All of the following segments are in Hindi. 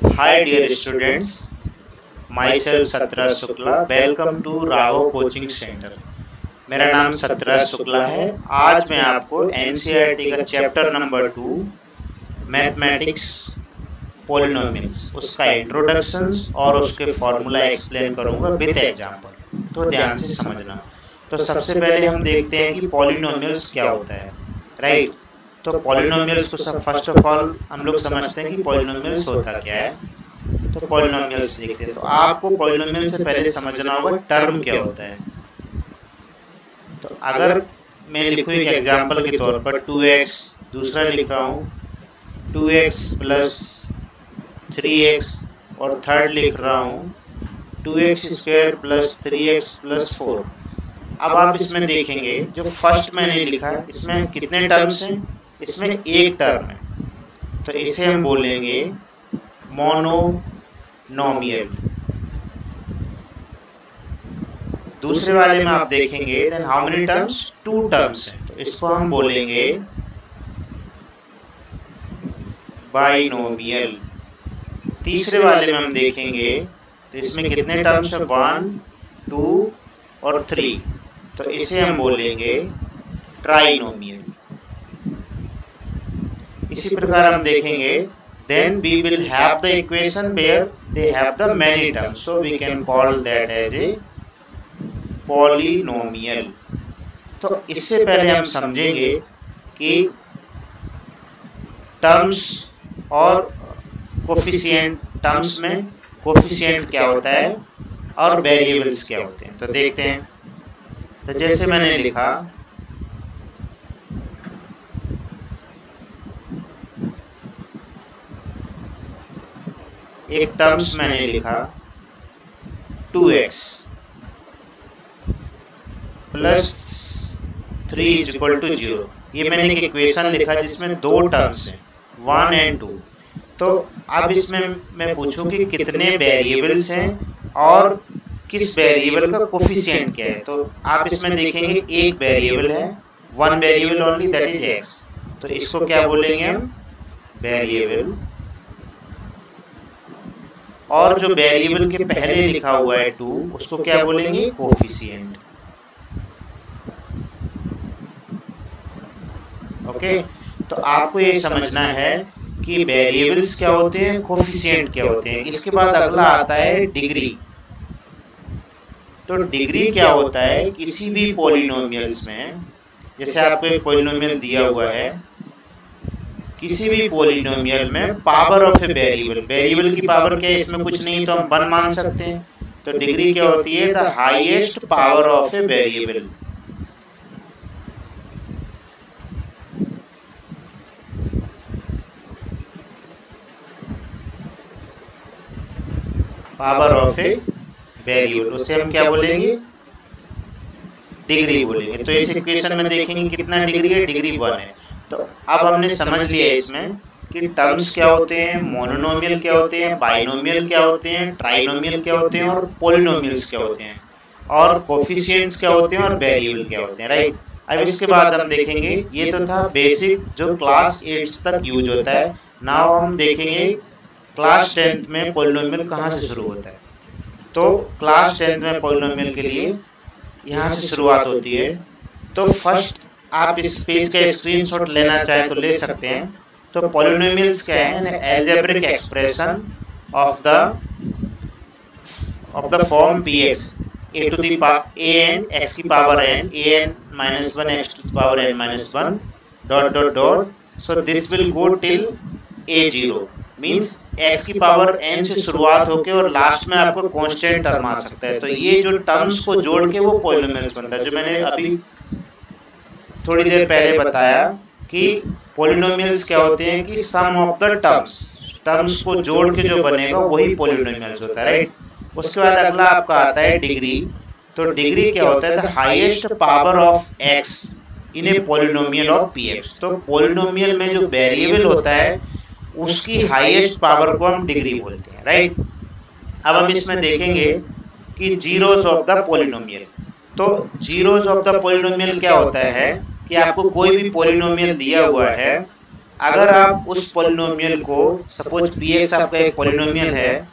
Hi dear students, myself Satraj Shukla. Welcome to Raghav coaching centre. मेरा नाम सत्रज शुक्ला है। आज मैं आपको एनसीईआरटी का चैप्टर नंबर 2 मैथमेटिक्स पॉलिनोमियल्स उसका इंट्रोडक्शंस और उसके फॉर्मूला एक्सप्लेन करूंगा विद एग्जांपल। तो ध्यान से समझना। तो सबसे पहले हम देखते हैं कि पॉलिनोमियल्स क्या होता है, राइट। तो पॉलिनोमियल्स को सब फर्स्ट ऑफ ऑल हम लोग समझते हैं कि पॉलिनोमियल्स होता क्या है। तो पॉलिनोमियल्स देखते हैं। तो आपको पॉलिनोमियल से पहले समझना होगा टर्म क्या होता है। तो अगर मैं लिखूँ एक एग्जांपल के तौर पर 2x, दूसरा लिख रहा हूँ 2x प्लस 3x और थर्ड लिख रहा हूँ 2x square plus 3x plus 4। अब आप इसमें देखेंगे जो फर्स्ट मैंने लिखा इसमें कितने टर्म्स हैं, इसमें एक टर्म है। तो इसे हम बोलेंगे मोनोनोमियल। दूसरे वाले में आप देखेंगे then how many terms, 2 terms हैं। तो इसको हम बोलेंगे बाइनोमियल। तीसरे वाले में हम देखेंगे तो इसमें कितने टर्म्स हैं, 1, 2 और 3। तो इसे हम बोलेंगे ट्राइनोमियल। इसी प्रकार हम देखेंगे then we will have the equation where they have the many terms, so we can call that as a polynomial। तो इससे पहले हम समझेंगे कि टर्म्स और कोफिशिएंट, टर्म्स में कोफिशिएंट क्या होता है और वेरिएबल्स क्या होते हैं। तो देखते हैं। तो जैसे मैंने लिखा एक टर्म्स मैंने लिखा 2x plus 3 is equal to 0। ये मैंने एक इक्वेशन लिखा जिसमें 2 टर्म्स हैं 1 और 2। तो अब इसमें मैं पूछूं कि कितने वेरिएबल्स हैं और किस वेरिएबल का कोफिशिएंट क्या है। तो आप इसमें देखेंगे एक वेरिएबल है, 1 variable only, that is x। तो इसको क्या बोलेंगे हम, वेरिएबल। और जो वेरिएबल के पहले लिखा हुआ है 2, उसको क्या बोलेंगे, कोफिशिएंट। ओके। तो आपको ये समझना है कि वेरिएबल्स क्या होते हैं, कोफिशिएंट क्या होते हैं। इसके बाद अगला आता है डिग्री। तो डिग्री क्या होता है, किसी भी पॉलिनोमियल्स में, जैसे आपको एक पॉलिनोमियल दिया हुआ है, किसी भी पॉलिनोमियल में power of a variable, variable की पावर क्या है, इसमें कुछ नहीं तो हम 1 मान सकते हैं। तो डिग्री क्या होती है, the highest power of a variable. Power of a variable, उसे हम क्या बोलेंगे, डिग्री बोलेंगे। तो इस इक्वेशन में देखेंगे कितना डिग्री है, डिग्री 1 है। तो अब हमने समझ लिया इसमें कि टर्म्स क्या होते हैं, मोनोनोमियल क्या होते हैं, बाइनोमियल क्या होते हैं, ट्राइनोमियल क्या होते हैं और पॉलिनोमियल्स क्या होते हैं, और कोफिशिएंट्स क्या होते हैं और वेरिएबल क्या होते हैं, राइट। अब इसके बाद हम देखेंगे, ये तो था बेसिक जो क्लास 8 तक यूज होता है। नाउ हम देखेंगे क्लास 10th में पॉलिनोमियल कहाँ से शुरू होता है। तो क्लास 10th में पॉलिनोमियल के लिए यहाँ से शुरुआत होती है। तो फर्स्ट आप इस पेज का स्क्रीनशॉट लेना चाहें तो ले सकते हैं। तो पॉलिनोमियल्स क्या है, algebraic expression of the form px a to the an x की power n an minus 1 x to the power n minus 1 dot dot dot, so this will go till a0 means x की पावर n से शुरुआत होके और लास्ट में आपको कांस्टेंट टर्म आ सकता है। तो ये जो टर्म्स को जोड़ के वो पॉलिनोमियल्स बनता है, जो मैंने अभी थोड़ी देर पहले बताया कि पॉलिनोमियल्स क्या होते हैं कि सम ऑफ द टर्म्स को जोड़ के जो बनेगा वही पॉलिनोमियल्स होता है, राइट। उसके बाद अगला आपका आता है डिग्री। तो डिग्री क्या होता है, the highest power of x in a polynomial of px। तो पॉलिनोमियल में जो वेरिएबल होता है उसकी हाईएस्ट पावर को हम डिग्री बोलते हैं, राइट। अब हम इसमें देखेंगे कि जीरोस ऑफ द पॉलिनोमियल। तो जीरोस ऑफ द पॉलिनोमियल क्या होता है कि आपको कोई भी पॉलिनोमियल दिया हुआ है, अगर आप उस पॉलिनोमियल को, सपोज px आपका एक पॉलिनोमियल है,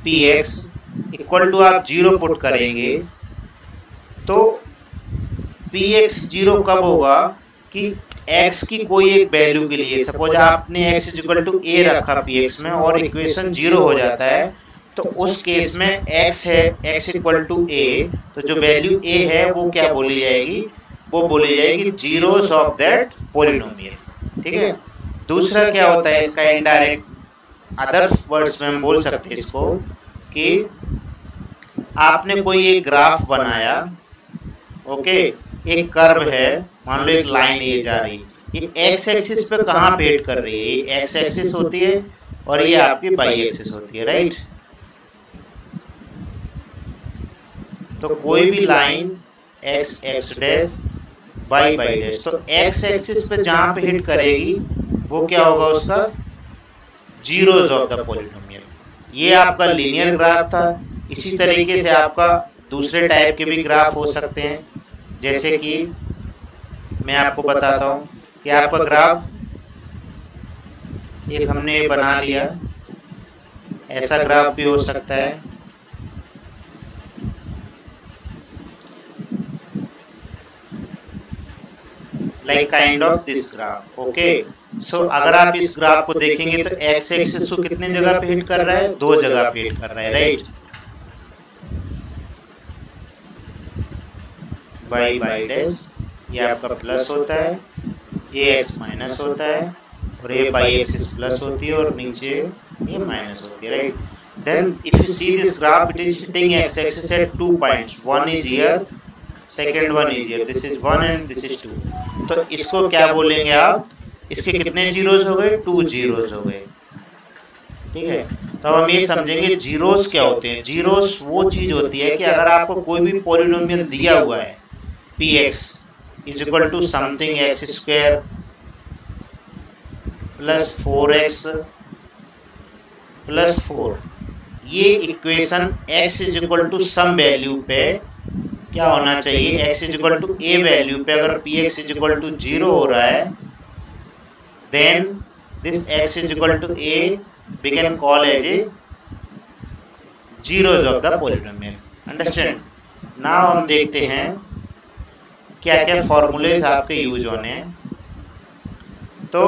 px इक्वल टू आप 0 पुट करेंगे तो px 0 कब होगा कि x की कोई एक वैल्यू के लिए, सपोज आपने x इक्वल टू a रखा px में और इक्वेशन 0 हो जाता है, तो उस केस में x है, x इक्वल टू a, तो जो वैल्यू a है वो क्या बोली जाएगी, वो बोली जाएगी जीरोस ऑफ दैट पॉलिनोमियल। ठीक है। दूसरा क्या होता है इसका इनडायरेक्ट, अदर वर्ड्स में हम बोल सकते हैं इसको कि आपने कोई एक ग्राफ बनाया, ओके, एक कर्व है, मान लो एक लाइन ये जा रही, ये एक्स एक्सिस पे कहाँ पे हिट कर रही है, ये एक्स एक्सिस होती है और ये आपकी वाई एक्सिस होती है, राइट। तो कोई भी line x x dash y y dash, तो एक्स एक्सिस पे जहाँ पे हिट करेगी वो क्या होगा, उसका जीरोस ऑफ द पॉलिनोमियल। ये आपका लीनियर ग्राफ था। इसी तरीके से आपका दूसरे टाइप के भी ग्राफ हो सकते हैं, जैसे कि मैं आपको बताता हूँ कि आपका ग्राफ एक हमने बना लिया, ऐसा ग्राफ भी हो सकता है, like kind of this graph. Okay, so अगर आप इस ग्राफ को देखेंगे तो एक्स एक्सिस को कितने जगह पे हिट कर रहा है, 2 जगह पे हिट कर रहा है, राइट। वाई वाई डैश ये आपका प्लस होता है, ये एक्स माइनस होता है और ये वाई एक्सिस प्लस होती है और नीचे ये माइनस होती है, right. Then if you see this graph, it is hitting x axis at 2 points, one is here, second one is here, this is 1 and this is 2। तो इसको क्या बोलेंगे आप, इसके कितने जीरोस हो गए, 2 जीरोस हो गए। ठीक है, तो हम ये समझेंगे जीरोस क्या होते हैं। जीरोस वो चीज होती है कि अगर आपको कोई भी पॉलिनोमियल दिया हुआ है, px is equal to something x square plus 4x plus 4, ये equation x is equal to some value पे क्या होना चाहिए, x is equal to a value पे अगर px इज इक्वल टू 0 हो रहा है, then this x is equal to a we can call as a zeros of the polynomial. Understand? Now हम देखते हैं क्या क्या फॉर्मूलेज आपके यूज होने हैं। तो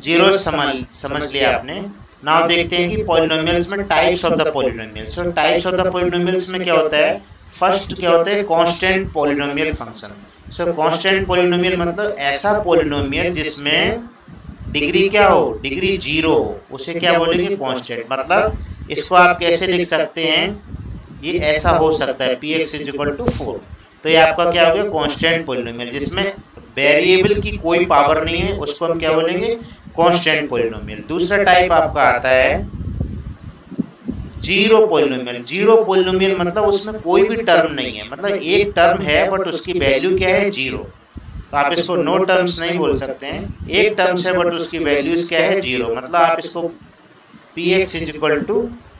जीरोस समझ लिया आपने। नाउ देखते हैं कि पॉलिनोमियल्स में types of the polynomials. So types of the polynomials में क्या होता है, फर्स्ट क्या होता है, कांस्टेंट पॉलिनोमियल फंक्शन। सो कांस्टेंट पॉलिनोमियल मतलब ऐसा पॉलिनोमियल जिसमें डिग्री क्या हो, डिग्री 0 हो, उसे क्या बोलेंगे, कांस्टेंट। मतलब इसको आप कैसे लिख सकते हैं, ये ऐसा हो सकता है px इज इक्वल टू 4, तो ये आपका क्या हो गया, कांस्टेंट पॉलिनोमियल जिसमें वेरिएबल की कोई पावर नहीं है, उसको हम क्या बोलेंगे, कांस्टेंट पॉलिनोमियल। दूसरा टाइप आपका आता है जीरो पॉलिनोमियल। जीरो पॉलिनोमियल मतलब उसमें कोई भी टर्म नहीं है, मतलब एक टर्म है बट उसकी वैल्यू क्या है, 0। तो आप इसको नो टर्म्स नहीं बोल सकते हैं, एक टर्म्स है बट उसकी वैल्यूज क्या है, 0। मतलब आप इसको px is equal to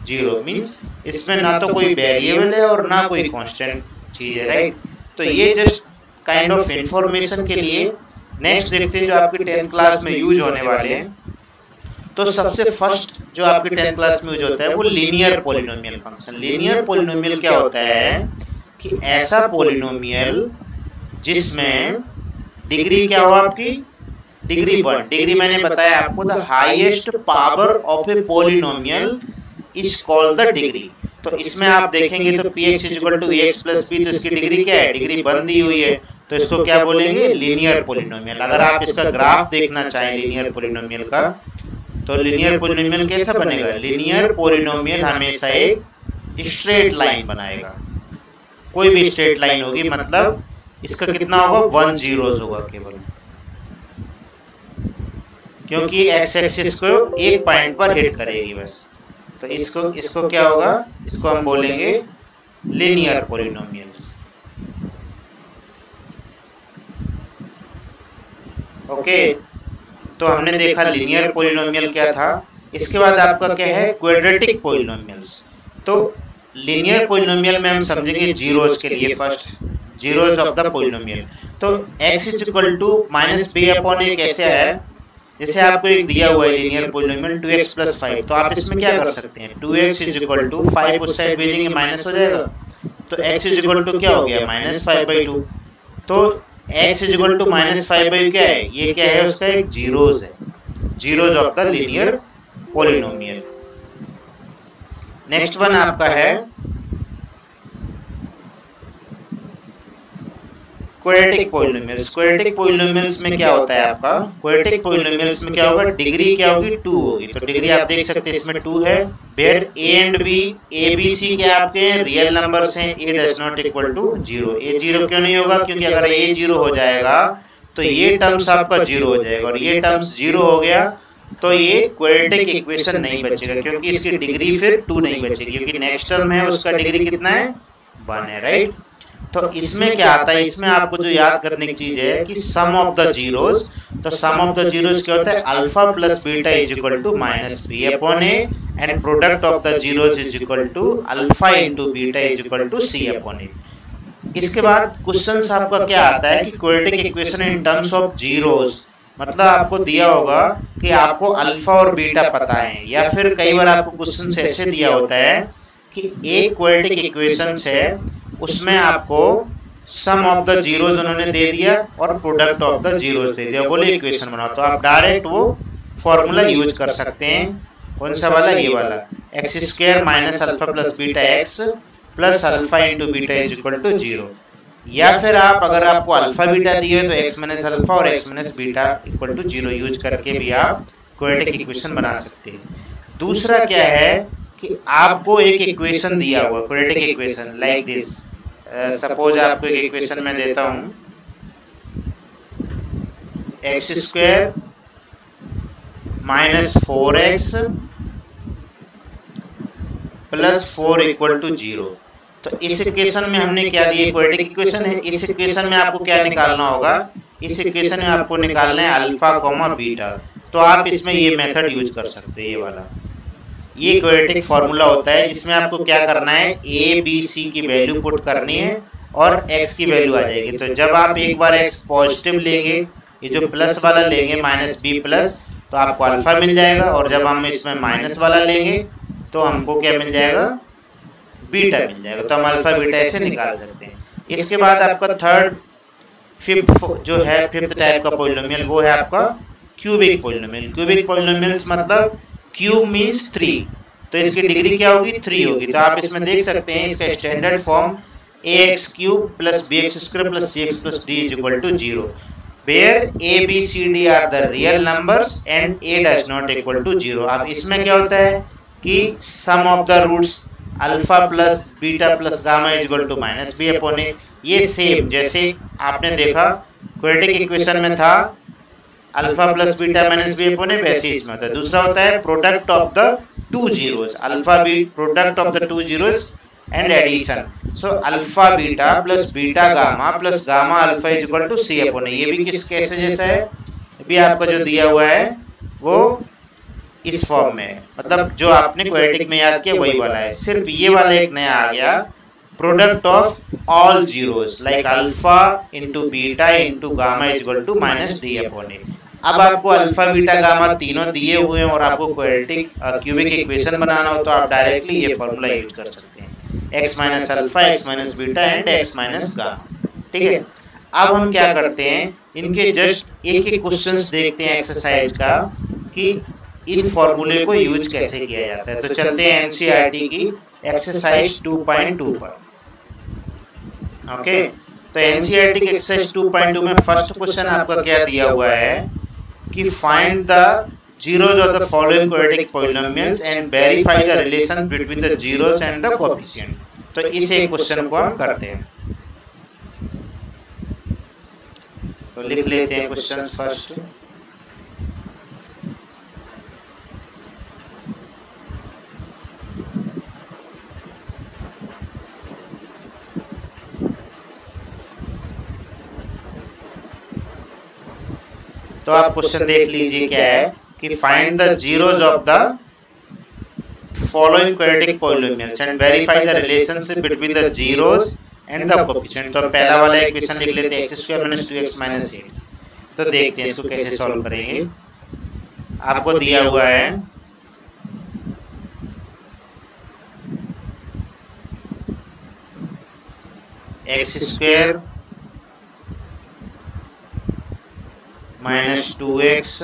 0 means इसमें ना तो कोई वेरिएबल है और ना कोई कांस्टेंट चीज है, राइट। तो ये जस्ट काइंड ऑफ इंफॉर्मेशन के लिए। नेक्स्ट देखते हैं जो आपकी 10th क्लास में यूज होने वाले हैं। तो सबसे फर्स्ट जो आपकी 10th क्लास में यूज होता है वो linear polynomial function. Linear polynomial क्या होता है कि ऐसा पॉलिनोमियल जिसमें डिग्री क्या हो आपकी, डिग्री 1। डिग्री मैंने बताया आपको, the highest power of a polynomial is called the degree. तो इसमें आप देखेंगे तो px is equal to ax plus b, तो इसकी डिग्री क्या है, डिग्री 1 दी हुई है, तो इसको क्या बोलेंगे, लीनियर पॉलिनोमियल। अगर आप इसका ग्राफ देखना चाहें लीनियर पॉलिनोमियल का, तो लीनियर पॉलिनोमियल कैसा बनेगा, लीनियर पॉलिनोमियल हमेशा एक स्ट्रेट लाइन बनाएगा। कोई भी स्ट्रेट लाइन होगी, मतलब इसका कितना होगा, 1 जीरोस होगा केवल, क्योंकि एक्स एक्सिस को एक पॉइंट पर हिट करेगी बस। तो इसको क्या होगा, इसको हम बोलेंगे लीनियर पॉलिनोमियल्स। ओके, तो हमने देखा लीनियर पॉलिनोमियल क्या था। इसके बाद आपका क्या है, क्वाड्रेटिक पॉलिनोमियल्स। तो लीनियर पॉलिनोमियल में हम समझेंगे जीरोस के लिए first, zeros of the polynomial. तो x is equal to minus B upon A कैसे है, जैसे आपको एक दिया हुआ है लीनियर पॉलिनोमियल 2x प्लस 5, तो आप इसमें क्या कर सकते हैं, 2x इज इक्वल टू 5 उस साइड भेजेंगे माइनस हो जाएगा, तो x इज इक्वल टू क्या हो गया माइनस 5/2। तो x is equal to minus 5/2 क्या है, ये क्या है उसका एक जीरोज है, zeros of the linear polynomial. Next one आपका है क्वाड्रेटिक पॉलिनोमियल्स। क्वाड्रेटिक पॉलिनोमियल्स में क्या होता है आपका, क्वाड्रेटिक पॉलिनोमियल्स में क्या होगा, डिग्री क्या होगी 2 होगी। तो डिग्री आप देख सकते हैं इसमें 2 है, where a and b, a b c क्या आपके रियल नंबर्स हैं, a does not equal to 0। a 0 क्यों नहीं होगा, क्योंकि अगर a 0 हो जाएगा तो ये टर्म्स आपका 0 हो जाएगा, और ये टर्म्स 0 हो गया तो ये क्वाड्रेटिक इक्वेशन नहीं बचेगा, क्योंकि इसकी डिग्री फिर 2 नहीं बचेगी, क्योंकि नेक्स्ट टर्म है उसका डिग्री कितना है 1 है, राइट। तो इसमें क्या आता है, इसमें आपको जो याद करने की चीज है कि सम ऑफ द जीरोस, तो सम ऑफ द जीरोस क्या होता है, alpha plus beta is equal to minus B upon A, and product of the zeros is equal to alpha into beta is equal to C upon A. इसके बाद क्वेश्चन आपका क्या आता है कि quadratic equation in terms of zeros, मतलब आपको दिया होगा कि आपको अल्फा और बीटा पता है, या फिर कई बार आपको क्वेश्चन ऐसे दिया होता है कि एक क्वाड्रेटिक इक्वेशन है उसमें आपको सम ऑफ द जीरोस उन्होंने दे दिया और प्रोडक्ट ऑफ द जीरोस दे दिया, बोले इक्वेशन बनाओ, तो आप डायरेक्ट वो फॉर्मूला यूज कर सकते हैं। कौन सा वाला, ये वाला, x square minus alpha plus beta x plus alpha into beta is equal to 0। या फिर आप अगर आपको अल्फा बीटा दिए तो एक्स माइनस अल्फा और x minus beta equal to 0 use करके भी आप क्वाड्रेटिक इक्वेशन बना सकते हैं। दूसरा क्या है कि आपको एक इक्वेशन दिया हुआ quadratic equation like this, suppose आपको एक इक्वेशन में देता हूं, x square minus 4x plus 4 equal to 0। तो इस इक्वेशन में हमने क्या दिया, क्वाड्रेटिक इक्वेशन है, इस इक्वेशन में आपको क्या निकालना होगा, इस इक्वेशन में आपको निकालना है अल्फा कॉमा बीटा। तो आप इसमें ये मेथड यूज कर सकते हैं, ये वाला, ये क्वाड्रेटिक फॉर्मूला होता है, जिसमें आपको क्या करना है, a b c की वैल्यू पुट करनी है और x की वैल्यू आ जाएगी। तो जब आप एक बार x पॉजिटिव लेंगे, ये जो प्लस वाला लेंगे माइनस b प्लस, तो आपको अल्फा मिल जाएगा, और जब हम इसमें माइनस वाला लेंगे तो हमको क्या मिल जाएगा, बीटा मिल जाएगा। तो हम अल्फा बीटा ऐसे निकाल सकते हैं। इसके बाद आपका थर्ड फिफ्थ जो है, फिफ्थ टाइप का पॉलिनोमियल, वो है आपका क्यूबिक पॉलिनोमियल। क्यूबिक पॉलिनोमियल्स मतलब क्यूब मीन्स 3, तो इसकी डिग्री क्या होगी 3 होगी। तो आप इसमें देख सकते हैं इसका standard form ax cube plus bx square plus cx plus d is equal to 0, where a b c d are the real numbers and a does not equal to 0। अब इसमें क्या होता है कि sum of the roots alpha plus beta plus gamma is equal to minus B upon A, ये सेम जैसे आपने देखा क्वाड्रेटिक इक्वेशन में था alpha plus beta minus B upon A, वैसे इसमें होता है। दूसरा होता है product of the 2 zeros, alpha B product of the 2 zeros and addition, so alpha beta plus beta gamma plus gamma alpha is equal to C upon A. ये भी किस कैसे जैसा है, अभी आपका जो दिया हुआ है वो इस फॉर्म में है, मतलब जो आपने क्वाड्रेटिक में याद किया वही वाला है, सिर्फ ये वाला एक नया आ गया, product of all zeros like alpha into beta into gamma is equal to minus D upon A. अब आपको अल्फा बीटा गामा तीनों दिए हुए हैं और आपको क्वाड्रेटिक क्यूबिक इक्वेशन बनाना हो तो आप डायरेक्टली ये फॉर्मूला यूज कर सकते हैं, x minus alpha x minus beta and x minus gamma. ठीक है, अब हम क्या करते हैं, इनके जस्ट एक एक क्वेश्चंस देखते हैं एक्सरसाइज का कि इन फॉर्मूले को यूज कैसे किया जाता है। तो चलते हैं एनसीईआरटी की एक्सरसाइज 2.2 पर। ओके, तो एनसीईआरटी की एक्सरसाइज 2.2 में फर्स्ट क्वेश्चन आपका क्या दिया हुआ है कि find the zeros of the following quadratic polynomials and verify the relation between the zeros and the coefficient। तो इस एक क्वेश्चन को हम करते हैं, तो लिख लेते हैं क्वेश्चन फर्स्ट। तो आप क्वेश्चन देख लीजिए क्या है कि find the zeros of the following quadratic polynomials and verify the relationship between the zeros and the coefficient. तो पहला वाला इक्वेशन लिख लेते हैं x square minus 2x minus 8। तो देखते हैं इसको कैसे सॉल्व करेंगे। आपको दिया हुआ है x square minus 2x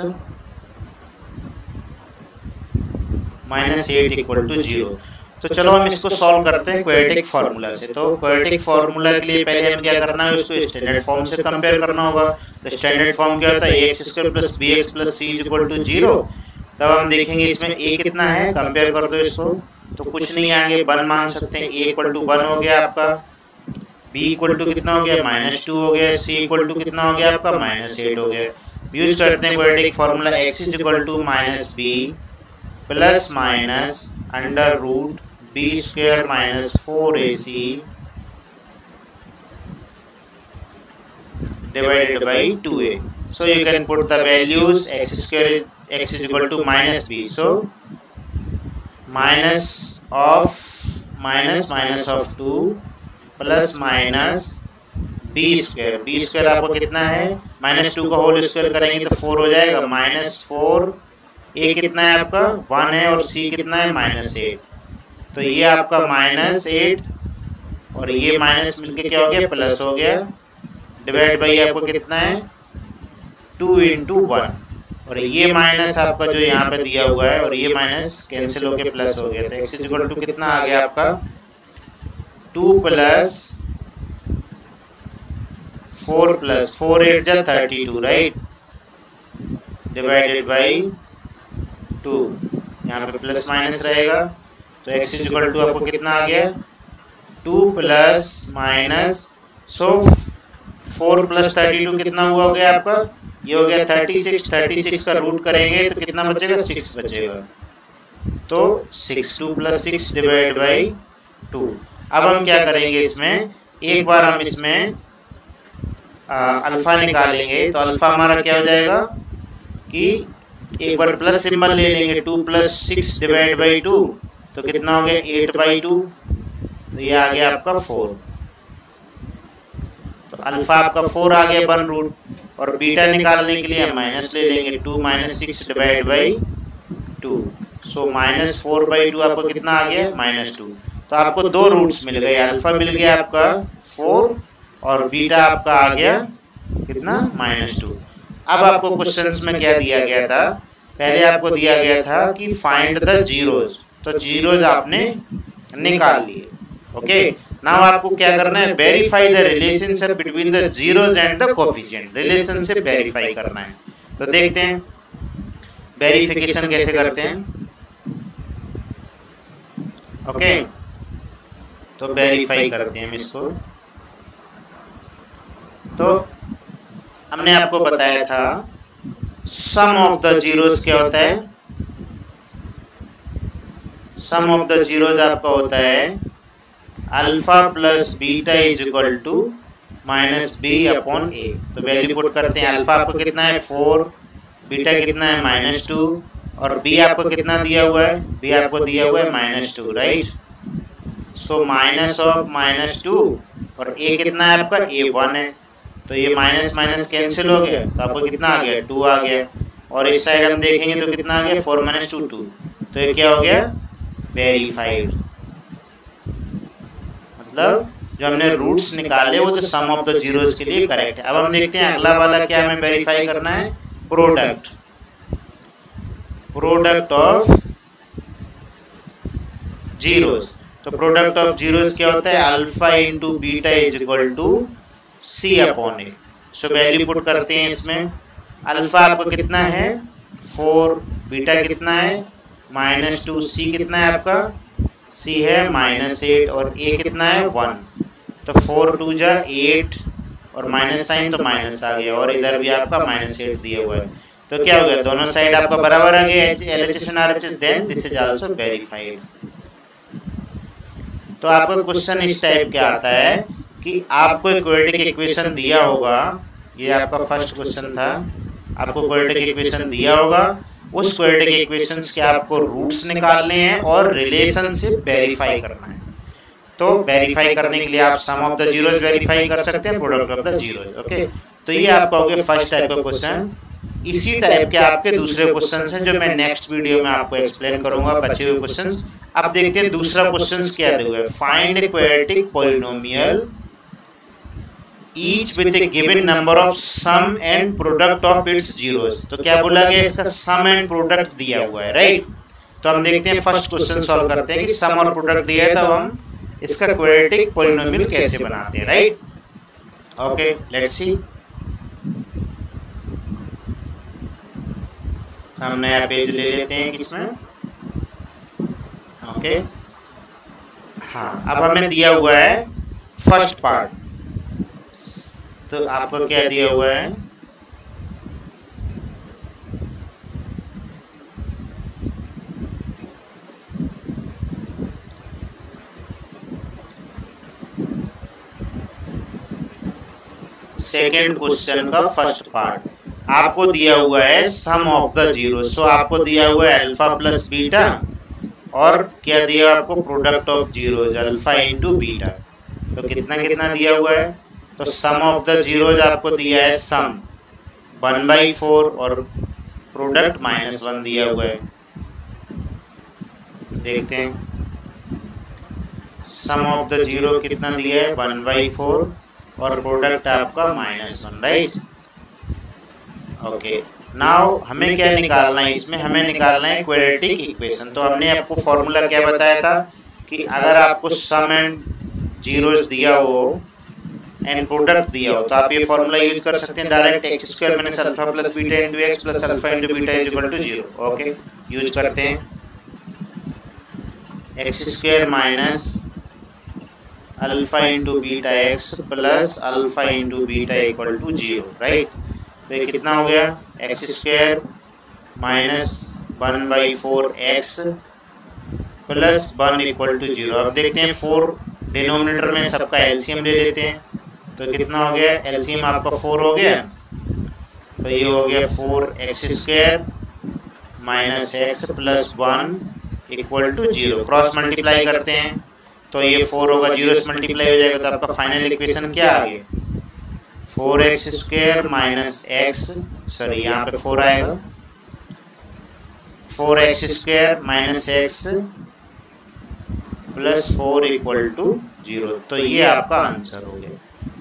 minus 8 equal to 0। तो चलो हम इसको सॉल्व करते हैं क्वाड्रेटिक फार्मूला से। तो क्वाड्रेटिक फार्मूला के लिए पहले हमें क्या करना है, उसको स्टैंडर्ड फॉर्म से कंपेयर करना होगा। तो स्टैंडर्ड फॉर्म क्या होता है, x square plus b x plus c equal to 0। तब हम देखेंगे इसमें ए कितना है, कंपेयर कर दो इसको। तो कुछ नहीं आएंगे, 1 मान सकते हैं। ए इक्वल टू 1 हो गया आपका, बी इक्वल टू कितना हो गया -2 हो गया, सी इक्वल टू कितना हो गया आपका -8 हो गया। यूज करते हैं quadratic formula x equal to minus b plus minus under root b square minus 4ac divided by 2a. So you can put the values x square x is equal to minus b. So minus of 2 plus minus b square. b square आपको कितना है, -2 का होल स्क्वायर करेंगे तो 4 हो जाएगा, -4। a कितना है आपका 1 है और c कितना है -8। तो ये आपका -8 और ये माइनस मिलके क्या हो गया, प्लस हो गया। डिवाइड बाई आपको कितना है 2 × 1 और ये माइनस आपका जो यहाँ पे दिया हुआ है और ये माइनस कैंसिल होके प्लस हो गया। तो x इक्वल टू कितना आ गया आपका 2 प्लस 4 प्लस 4 8 जा 32, राइट, डिवाइडेड बाई 2। यहाँ पे प्लस माइनस रहेगा तो x इक्वल टू आपको कितना आ गया 2 प्लस माइनस, सो 4 प्लस 32 कितना हुआ हो गया आपका, ये हो गया 36। 36 का रूट करेंगे तो कितना बचेगा, 6 बचेगा। तो 6 2 प्लस 6 डिवाइड बाई 2। अब हम क्या करेंगे, इसमें एक बार हम इसमें अल्फा निकालेंगे। तो अल्फा हमारा क्या हो जाएगा कि एक बार प्लस सिंबल ले लेंगे, 2 प्लस 6 डिवाइड बाई 2 तो कितना हो गया 8/2। तो ये आ गया आपका 4। तो अल्फा आपका 4 आ गया 1 रूट, और बीटा निकालने के लिए हम माइनस ले लेंगे, 2 - 6 डिवाइड बाई 2। सो -4/2 आपको कितना आ गया -2। तो आपको 2 रूट्स मिल गए, अल्फा मिल गया आपका 4 और बीटा आपका आ गया कितना -2। अब आपको क्वेश्चंस में क्या दिया गया था, पहले आपको दिया गया था कि फाइंड द जीरोज। तो जीरोज आपने निकाल लिए। ओके, नाउ आपको क्या करना है, verify the relationship between the zeros and the coefficient. Relationship verify करना है। तो देखते हैं वेरिफिकेशन कैसे करते हैं। ओके, तो वेरीफाई करते हैं हम इसको। तो हमने आपको बताया था सम ऑफ द जीरोज क्या होता है, सम ऑफ द जीरोज आपका होता है alpha plus beta is equal to -b/a। तो वैल्यू पुट करते हैं। अल्फा आपको कितना है 4, बीटा कितना है -2 और b आपको कितना दिया हुआ है, b आपको दिया हुआ है -2, राइट। सो माइनस ऑफ -2 और a कितना है आपका, a 1 है। तो ये माइनस माइनस कैंसिल हो गया तो आपको कितना आ गया 2 आ गया। और इस साइड हम देखेंगे तो कितना आ गया 4 - 2 2। तो ये क्या हो गया, वेरीफाइड। मतलब जो हमने रूट्स निकाले वो तो सम ऑफ द जीरोज के लिए करेक्ट है। अब हम देखते हैं अगला वाला क्या हमें वेरीफाई करना है, प्रोडक्ट। Product of zeros. तो प्रोडक्ट ऑफ जीरोज क्या होता है, alpha into beta is equal to c/a। So value put करते हैं इसमें। अल्फा आपको कितना है 4, बीटा कितना है -2, c कितना है आपका, c है -8 और a कितना है 1। तो 4 2 जा 8 और माइनस साइन तो माइनस आ गया और इधर भी आपका -8 दिया हुआ है। तो क्या हो गया, दोनों साइड आपका बराबर आ गया, LHS and RHS, then this is also verified. तो आपका क्वेश्चन इस टाइप क्या आता है कि आपको एक क्वाड्रेटिक इक्वेशन दिया होगा, ये आपका फर्स्ट क्वेश्चन था। आपको क्वाड्रेटिक इक्वेशन दिया होगा, उस क्वाड्रेटिक इक्वेशंस के आपको रूट्स निकालने हैं और रिलेशनशिप वेरीफाई करना है। तो वेरीफाई करने के लिए आप सम ऑफ द जीरोज वेरीफाई कर सकते हैं, product of the zeros. Okay, तो ये आपका हो गया फर्स्ट टाइप का क्वेश्चन। इसी टाइप के आपके दूसरे क्वेश्चंस हैं जो मैं नेक्स्ट वीडियो में आपको एक्सप्लेन करूंगा, बचे हुए क्वेश्चंस। अब देखते हैं दूसरा क्वेश्चंस क्या दिया हुआ है। Find a quadratic polynomial each with a given number of sum and product of its zeros. तो क्या बोला गया, इसका सम एंड प्रोडक्ट दिया हुआ है, राइट। तो हम देखते हैं फर्स्ट क्वेश्चन सॉल्व करते हैं कि सम और प्रोडक्ट दिया है, तब हम इसका क्वाड्रेटिक पॉलिनोमियल कैसे बनाते हैं, राइट। Okay, let's see. हम नया पेज ले लेते हैं किसमें। ओके, हाँ, अब हमें दिया हुआ है फर्स्ट पार्ट। तो आपको क्या दिया हुआ है, सेकेंड क्वेश्चन का फर्स्ट पार्ट आपको दिया हुआ है सम ऑफ द जीरो। सो आपको दिया हुआ है अल्फा प्लस बीटा, और क्या दिया आपको, product of zeros alpha into beta. तो कितना कितना दिया हुआ है, तो सम ऑफ द जीरोज आपको दिया है सम 1/4 और प्रोडक्ट -1 दिया हुआ है। देखते हैं सम ऑफ द जीरो कितना दिया है, 1/4 और प्रोडक्ट आपका -1, राइट। ओके, नाउ हमें क्या निकालना है, इसमें हमें निकालना है क्वाड्रेटिक इक्वेशन। तो हमने आपको फॉर्मूला क्या बताया था कि अगर आपको सम एंड जीरोज दिया हो एंड प्रोडक्ट दिया हो तो आप ये फॉर्मूला यूज कर सकते हैं direct, x² minus alpha plus beta into x plus alpha into beta is equal to 0। Okay, use करते हैं x² minus alpha into beta x plus alpha into beta equal to 0, right. तो ये कितना हो गया, x² minus 1/4x plus 1 equal to 0। अब देखते हैं 4 डिनोमिनेटर में सबका एलसीएम ले लेते हैं। तो कितना हो गया, एलसीएम आपका 4 हो गया। तो ये हो गया 4x² minus x plus 1 equal to 0। Cross multiply करते हैं तो ये 4 होगा, 0 से मल्टीप्लाई हो जाएगा। तो आपका फाइनल इक्वेशन क्या आ गया, 4x² माइनस x, सॉरी यहाँ पे 4 आएगा, 4x² minus x plus 4 equal to 0। तो ये आपका आंसर हो गया।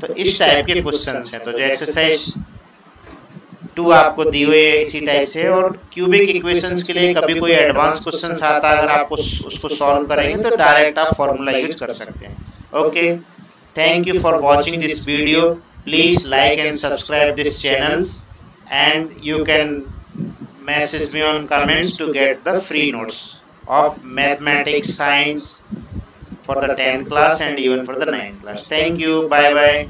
तो इस टाइप के क्वेश्चंस हैं। तो जो एक्सरसाइज 2 आपको दी हुई है इसी टाइप से, और क्यूबिक इक्वेशंस के लिए कभी कोई एडवांस क्वेश्चंस आता है, अगर आपको उसको सॉल्व करेंगे तो डायरेक्ट आप फॉर्मूला यूज कर सकते हैं। Okay, thank you for watching this video. Please like and subscribe this channels, and you can message me on comments to get the free notes of mathematics, science for the 10th class and even for the 9th class. Thank you. Bye bye.